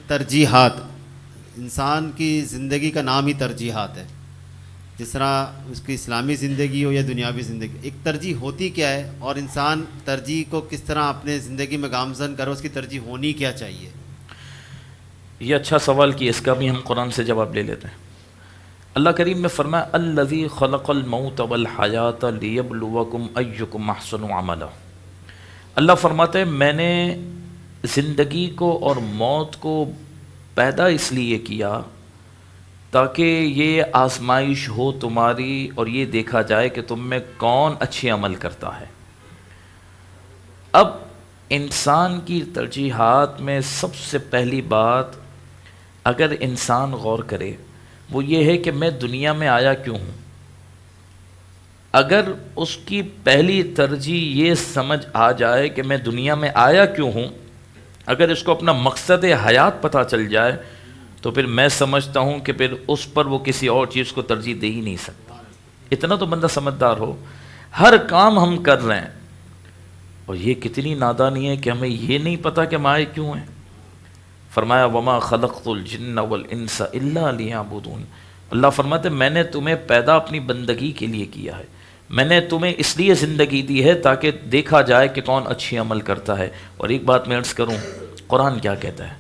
ترجیحات، انسان کی زندگی کا نام ہی ترجیحات ہے. جس طرح اس کی اسلامی زندگی ہو یا دنیاوی زندگی، ایک ترجیح ہوتی کیا ہے اور انسان ترجیح کو کس طرح اپنے زندگی میں گامزن کرے، اس کی ترجیح ہونی کیا چاہیے؟ یہ اچھا سوال کیا، اس کا بھی ہم قرآن سے جواب لے لیتے ہیں. اللہ کریم نے فرمایا الذی خلق الموت والحیات لیبلوکم ایکم احسن عملا. اللہ فرماتے ہیں میں نے زندگی کو اور موت کو پیدا اس لیے کیا تاکہ یہ آزمائش ہو تمہاری اور یہ دیکھا جائے کہ تم میں کون اچھے عمل کرتا ہے. اب انسان کی ترجیحات میں سب سے پہلی بات اگر انسان غور کرے وہ یہ ہے کہ میں دنیا میں آیا کیوں ہوں. اگر اس کی پہلی ترجیح یہ سمجھ آ جائے کہ میں دنیا میں آیا کیوں ہوں، اگر اس کو اپنا مقصد حیات پتہ چل جائے تو پھر میں سمجھتا ہوں کہ پھر اس پر وہ کسی اور چیز کو ترجیح دے ہی نہیں سکتا. اتنا تو بندہ سمجھدار ہو. ہر کام ہم کر رہے ہیں اور یہ کتنی نادانی ہے کہ ہمیں یہ نہیں پتہ کہ ہم آئے کیوں ہیں. فرمایا وما خلقت الجن والانس الا لیعبدون. اللہ فرماتے میں نے تمہیں پیدا اپنی بندگی کے لیے کیا ہے، میں نے تمہیں اس لیے زندگی دی ہے تاکہ دیکھا جائے کہ کون اچھی عمل کرتا ہے. اور ایک بات میں عرض کروں، قرآن کیا کہتا ہے؟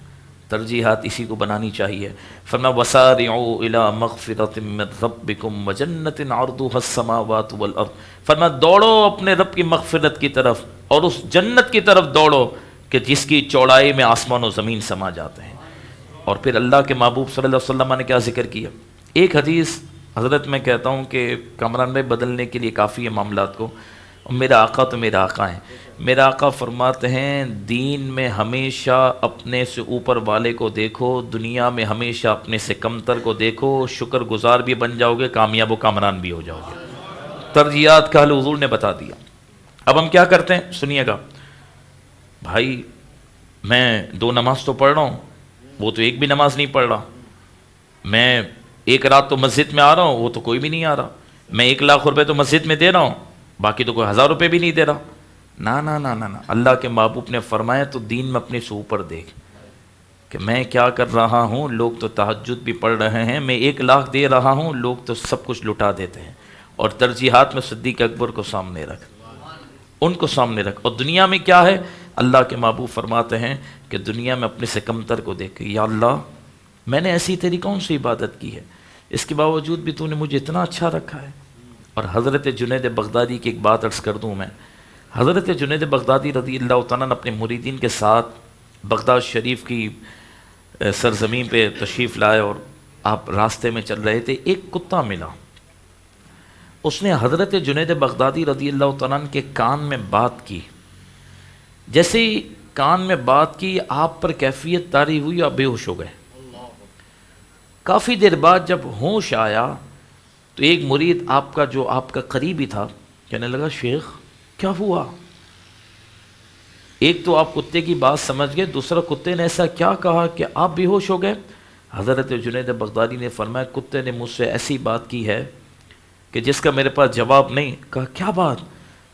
ترجیحات اسی کو بنانی چاہیے. فرمایا وسارعوا الی مغفرۃ من ربکم وجنۃ عرضها السماوات والارض. فرمایا دوڑو اپنے رب کی مغفرت کی طرف اور اس جنت کی طرف دوڑو کہ جس کی چوڑائی میں آسمان و زمین سما جاتے ہیں. اور پھر اللہ کے محبوب صلی اللہ علیہ وسلم نے کیا ذکر کیا؟ ایک حدیث حضرت میں کہتا ہوں کہ کامران میں بدلنے کے لیے کافی ہے معاملات کو. میرا آقا تو میرا آقا ہیں. میرا آقا فرماتے ہیں دین میں ہمیشہ اپنے سے اوپر والے کو دیکھو، دنیا میں ہمیشہ اپنے سے کمتر کو دیکھو، شکر گزار بھی بن جاؤ گے، کامیاب و کامران بھی ہو جاؤ گے. ترجیحات کا حل حضور نے بتا دیا. اب ہم کیا کرتے ہیں سنیے گا. بھائی میں 2 نماز تو پڑھ رہا ہوں، وہ تو ایک بھی نماز نہیں پڑھ رہا. میں ایک رات تو مسجد میں آ رہا ہوں، وہ تو کوئی بھی نہیں آ رہا. میں 1 لاکھ روپے تو مسجد میں دے رہا ہوں، باقی تو کوئی 1000 روپے بھی نہیں دے رہا. نا نا نا نا نا. اللہ کے محبوب نے فرمایا تو دین میں اپنے سے اوپر دیکھ کہ میں کیا کر رہا ہوں. لوگ تو تہجد بھی پڑھ رہے ہیں، میں 1 لاکھ دے رہا ہوں، لوگ تو سب کچھ لٹا دیتے ہیں. اور ترجیحات میں صدیق اکبر کو سامنے رکھ، ان کو سامنے رکھ. اور دنیا میں کیا ہے؟ اللہ کے محبوب فرماتے ہیں کہ دنیا میں اپنے سے کمتر کو دیکھ، یا اللہ میں نے ایسی تیری کون سی عبادت کی ہے، اس کے باوجود بھی تو نے مجھے اتنا اچھا رکھا ہے. اور حضرت جنید بغدادی کی ایک بات عرض کر دوں میں. حضرت جنید بغدادی رضی اللہ تعالیٰ اپنے مریدین کے ساتھ بغداد شریف کی سرزمین پہ تشریف لائے اور آپ راستے میں چل رہے تھے. ایک کتا ملا، اس نے حضرت جنید بغدادی رضی اللہ تعالیٰ کے کان میں بات کی. جیسے ہی کان میں بات کی آپ پر کیفیت طاری ہوئی، آپ بے ہوش ہو گئے. کافی دیر بعد جب ہوش آیا تو ایک مرید آپ کا جو آپ کا قریبی تھا کہنے لگا شیخ کیا ہوا؟ ایک تو آپ کتے کی بات سمجھ گئے، دوسرا کتے نے ایسا کیا کہا کہ آپ بے ہوش ہو گئے؟ حضرت جنید بغدادی نے فرمایا کتے نے مجھ سے ایسی بات کی ہے کہ جس کا میرے پاس جواب نہیں. کہا کیا بات؟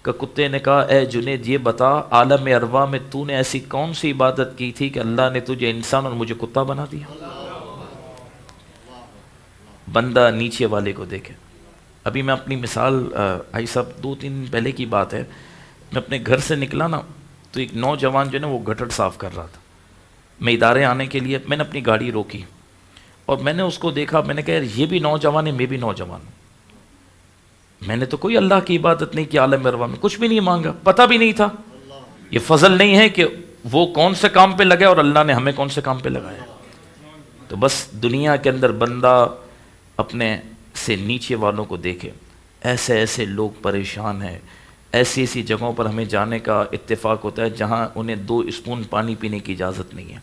کہ کتے نے کہا اے جنید یہ بتا عالم ارواح میں تو نے ایسی کون سی عبادت کی تھی کہ اللہ نے تجھے انسان اور مجھے کتا بنا دیا؟ بندہ نیچے والے کو دیکھے. ابھی میں اپنی مثال بھائی صاحب 2-3 دن پہلے کی بات ہے، میں اپنے گھر سے نکلا نا تو ایک نوجوان جو ہے نا وہ گٹر صاف کر رہا تھا. میں ادارے آنے کے لیے میں نے اپنی گاڑی روکی اور میں نے اس کو دیکھا. میں نے کہا یار یہ بھی نوجوان ہے، میں بھی نوجوان ہوں. میں نے تو کوئی اللہ کی عبادت نہیں کی، عالم ارواح میں کچھ بھی نہیں مانگا، پتہ بھی نہیں تھا. یہ فضل نہیں ہے کہ وہ کون سے کام پہ لگے اور اللہ نے ہمیں کون سے کام پہ لگایا. تو بس دنیا کے اندر بندہ اپنے سے نیچے والوں کو دیکھے. ایسے ایسے لوگ پریشان ہیں، ایسی ایسی جگہوں پر ہمیں جانے کا اتفاق ہوتا ہے جہاں انہیں 2 اسپون پانی پینے کی اجازت نہیں ہے.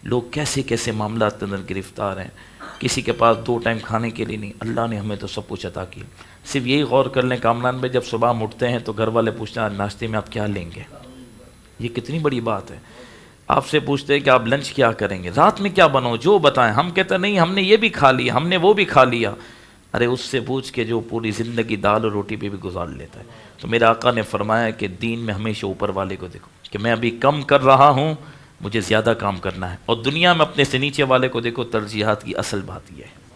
لوگ کیسے کیسے معاملات کے اندر گرفتار ہیں، کسی کے پاس 2 ٹائم کھانے کے لیے نہیں. اللہ نے ہمیں تو سب کچھ عطا کیا. صرف یہی غور کر لیں کامران میں جب صبح ہم اٹھتے ہیں تو گھر والے پوچھتے ہیں ناشتے میں آپ کیا لیں گے. یہ کتنی بڑی بات ہے. آپ سے پوچھتے ہیں کہ آپ لنچ کیا کریں گے، رات میں کیا بناؤ، جو بتائیں. ہم کہتے ہیں نہیں ہم نے یہ بھی کھا لیا، ہم نے وہ بھی کھا لیا. ارے اس سے پوچھ کے جو پوری زندگی دال اور روٹی پہ بھی گزار لیتا ہے. تو میرے آقا نے فرمایا کہ دین میں ہمیشہ اوپر والے کو دیکھو کہ میں ابھی کم کر رہا ہوں مجھے زیادہ کام کرنا ہے. اور دنیا میں اپنے سے نیچے والے کو دیکھو، ترجیحات کی اصل بات یہ ہے.